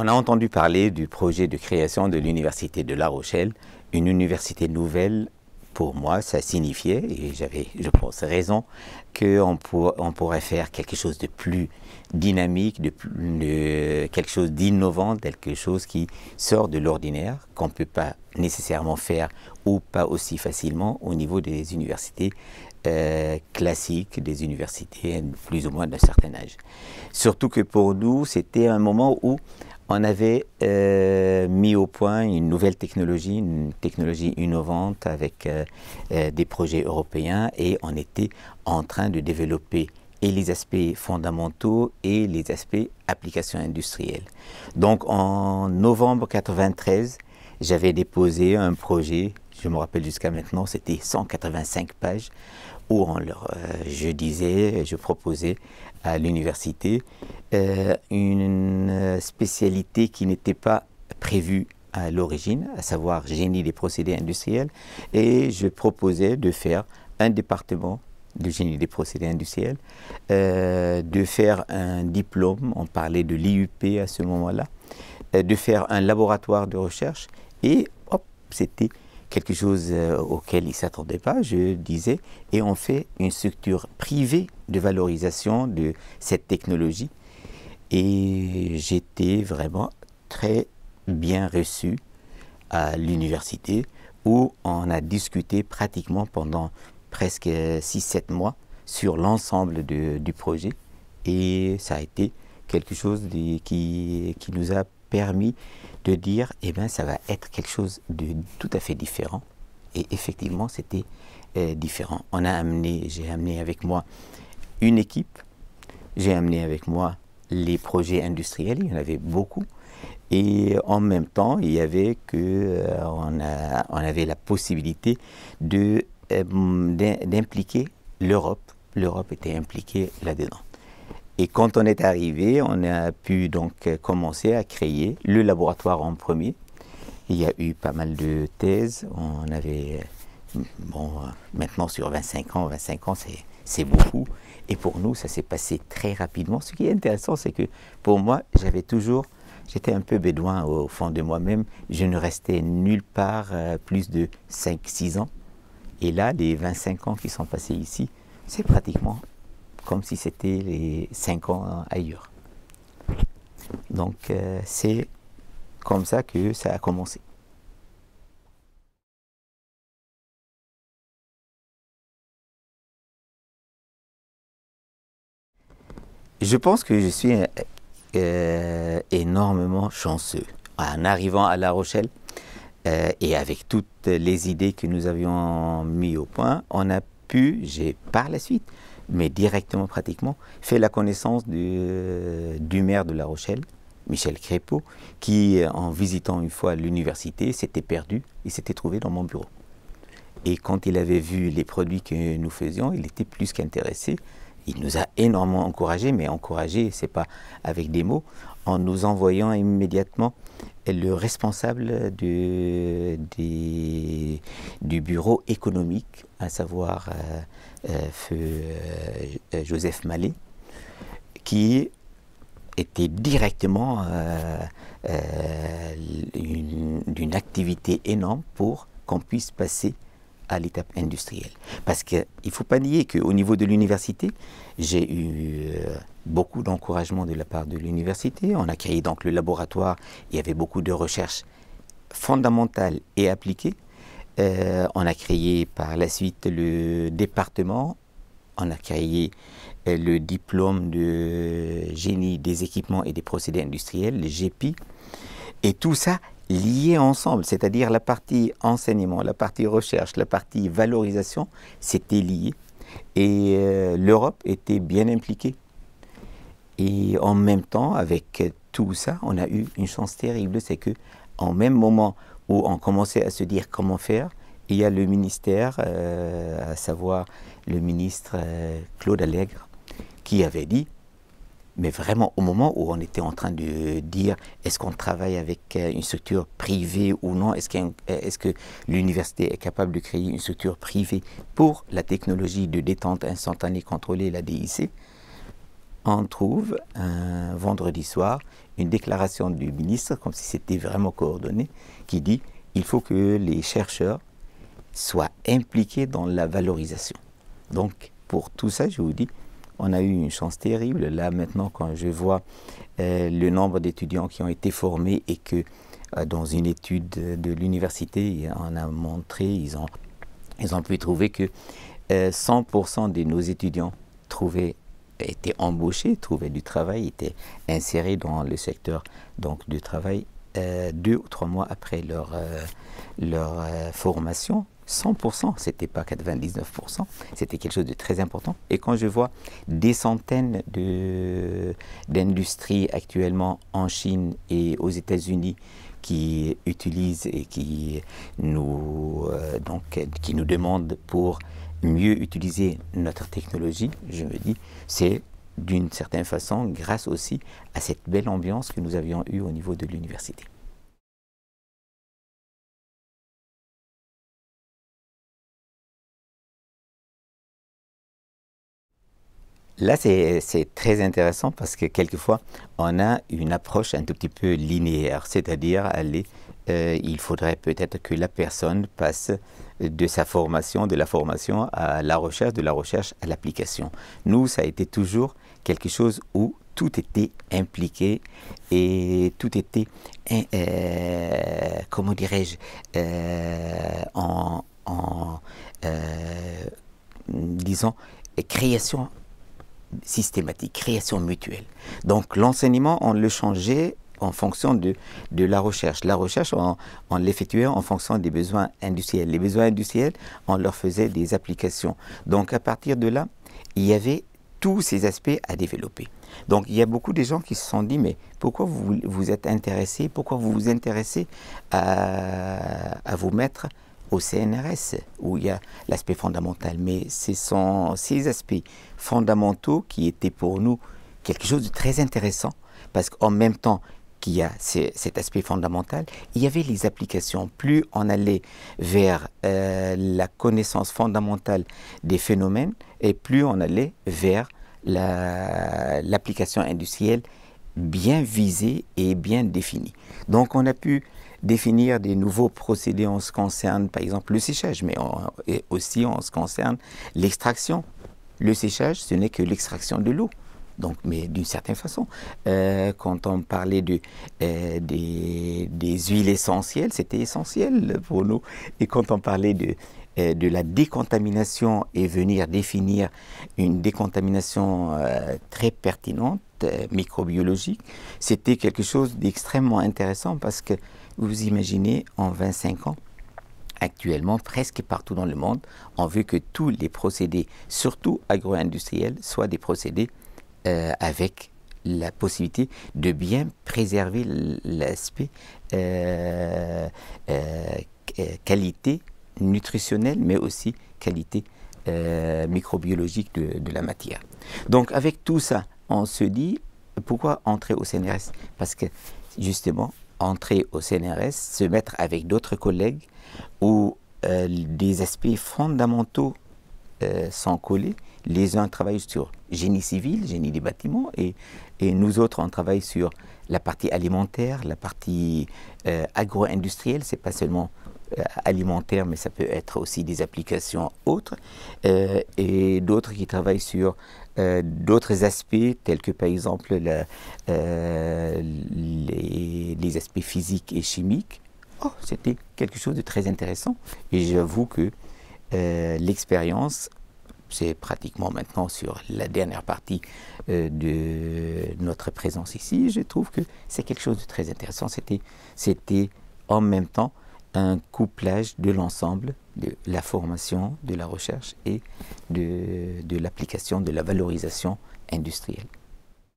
On a entendu parler du projet de création de l'Université de La Rochelle, une université nouvelle. Pour moi, ça signifiait, et j'avais, je pense, raison, qu'on pourrait faire quelque chose de plus dynamique, quelque chose d'innovant, quelque chose qui sort de l'ordinaire, qu'on ne peut pas nécessairement faire ou pas aussi facilement au niveau des universités classiques, des universités plus ou moins d'un certain âge. Surtout que pour nous, c'était un moment où on avait mis au point une nouvelle technologie, une technologie innovante avec des projets européens, et on était en train de développer et les aspects fondamentaux et les aspects applications industrielles. Donc en novembre 1993, j'avais déposé un projet, je me rappelle jusqu'à maintenant, c'était 185 pages, où je proposais à l'université une spécialité qui n'était pas prévue à l'origine, à savoir génie des procédés industriels, et je proposais de faire un département de génie des procédés industriels, de faire un diplôme, on parlait de l'IUP à ce moment-là, de faire un laboratoire de recherche, et hop, c'était quelque chose auquel ils ne s'attendaient pas, je disais, et on fait une structure privée de valorisation de cette technologie. Et j'étais vraiment très bien reçu à l'université, où on a discuté pratiquement pendant presque 6-7 mois sur l'ensemble du projet. Et ça a été quelque chose qui nous a permis de dire, eh bien, ça va être quelque chose de tout à fait différent. Et effectivement, c'était différent. J'ai amené avec moi une équipe, j'ai amené avec moi les projets industriels, il y en avait beaucoup. Et en même temps, il y avait on avait la possibilité d'impliquer l'Europe. L'Europe était impliquée là-dedans. Et quand on est arrivé, on a pu donc commencer à créer le laboratoire en premier. Il y a eu pas mal de thèses. On avait, maintenant sur 25 ans, c'est beaucoup. Et pour nous, ça s'est passé très rapidement. Ce qui est intéressant, c'est que pour moi, j'étais un peu bédouin au fond de moi-même. Je ne restais nulle part plus de 5-6 ans. Et là, les 25 ans qui sont passés ici, c'est pratiquement comme si c'était les 5 ans ailleurs. Donc c'est comme ça que ça a commencé. Je pense que je suis énormément chanceux. En arrivant à La Rochelle, et avec toutes les idées que nous avions mis au point, j'ai par la suite, mais directement pratiquement, fait la connaissance du maire de La Rochelle, Michel Crépeau, qui, en visitant une fois l'université, s'était perdu, il s'était trouvé dans mon bureau. Et quand il avait vu les produits que nous faisions, il était plus qu'intéressé. Il nous a énormément encouragés, mais encouragés, ce n'est pas avec des mots, en nous envoyant immédiatement le responsable du bureau économique, à savoir feu Joseph Mallet, qui était directement d'une activité énorme pour qu'on puisse passer à l'étape industrielle. Parce qu'il ne faut pas nier qu'au niveau de l'université, j'ai eu beaucoup d'encouragement de la part de l'université. On a créé donc le laboratoire, il y avait beaucoup de recherches fondamentales et appliquées. On a créé par la suite le département, on a créé le diplôme de génie des équipements et des procédés industriels, le GEPI, et tout ça liés ensemble, c'est-à-dire la partie enseignement, la partie recherche, la partie valorisation, c'était lié. Et l'Europe était bien impliquée. Et en même temps, avec tout ça, on a eu une chance terrible, c'est que en même moment où on commençait à se dire comment faire, il y a le ministère, à savoir le ministre Claude Allègre, qui avait dit, mais vraiment au moment où on était en train de dire est-ce qu'on travaille avec une structure privée ou non, est-ce que l'université est capable de créer une structure privée pour la technologie de détente instantanée contrôlée, la DIC, on trouve un vendredi soir une déclaration du ministre, comme si c'était vraiment coordonné, qui dit il faut que les chercheurs soient impliqués dans la valorisation. Donc, pour tout ça, je vous dis, on a eu une chance terrible. Là, maintenant, quand je vois le nombre d'étudiants qui ont été formés et que dans une étude de l'université, on a montré, ils ont pu trouver que 100% de nos étudiants étaient embauchés, trouvaient du travail, étaient insérés dans le secteur donc, du travail 2 ou 3 mois après leur formation. 100%, ce n'était pas 99%, c'était quelque chose de très important. Et quand je vois des centaines d'industries actuellement en Chine et aux États-Unis qui utilisent et qui nous demandent pour mieux utiliser notre technologie, je me dis, c'est d'une certaine façon grâce aussi à cette belle ambiance que nous avions eue au niveau de l'université. Là, c'est très intéressant parce que quelquefois, on a une approche un tout petit peu linéaire, c'est-à-dire il faudrait peut-être que la personne passe de sa formation, de la formation à la recherche, de la recherche à l'application. Nous, ça a été toujours quelque chose où tout était impliqué et tout était, comment dirais-je, disons, création systématique, création mutuelle. Donc l'enseignement, on le changeait en fonction de la recherche. La recherche, on l'effectuait en fonction des besoins industriels. Les besoins industriels, on leur faisait des applications. Donc à partir de là, il y avait tous ces aspects à développer. Donc il y a beaucoup de gens qui se sont dit, mais pourquoi vous êtes intéressés, pourquoi vous vous intéressez à vous mettre au CNRS, où il y a l'aspect fondamental. Mais ce sont ces aspects fondamentaux qui étaient pour nous quelque chose de très intéressant, parce qu'en même temps qu'il y a cet aspect fondamental, il y avait les applications. Plus on allait vers la connaissance fondamentale des phénomènes, et plus on allait vers l'application industrielle bien visée et bien définie. Donc on a pu définir des nouveaux procédés en ce qui concerne, par exemple, le séchage, mais aussi en ce qui concerne l'extraction. Le séchage, ce n'est que l'extraction de l'eau. Donc, mais d'une certaine façon, quand on parlait des huiles essentielles, c'était essentiel pour nous. Et quand on parlait de la décontamination et venir définir une décontamination très pertinente, microbiologique, c'était quelque chose d'extrêmement intéressant parce que vous imaginez, en 25 ans, actuellement, presque partout dans le monde, on veut que tous les procédés, surtout agro-industriels, soient des procédés avec la possibilité de bien préserver l'aspect qualité nutritionnelle, mais aussi qualité microbiologique de la matière. Donc avec tout ça, on se dit, pourquoi entrer au CNRS? Parce que justement, entrer au CNRS, se mettre avec d'autres collègues où des aspects fondamentaux sont collés. Les uns travaillent sur génie civil, génie des bâtiments, et nous autres, on travaille sur la partie alimentaire, la partie agro-industrielle. C'est pas seulement alimentaire, mais ça peut être aussi des applications autres, et d'autres qui travaillent sur d'autres aspects, tels que par exemple les aspects physiques et chimiques. Oh, c'était quelque chose de très intéressant. Et j'avoue que l'expérience, c'est pratiquement maintenant sur la dernière partie de notre présence ici. Je trouve que c'est quelque chose de très intéressant. C'était en même temps un couplage de l'ensemble de la formation, de la recherche et de l'application, de la valorisation industrielle.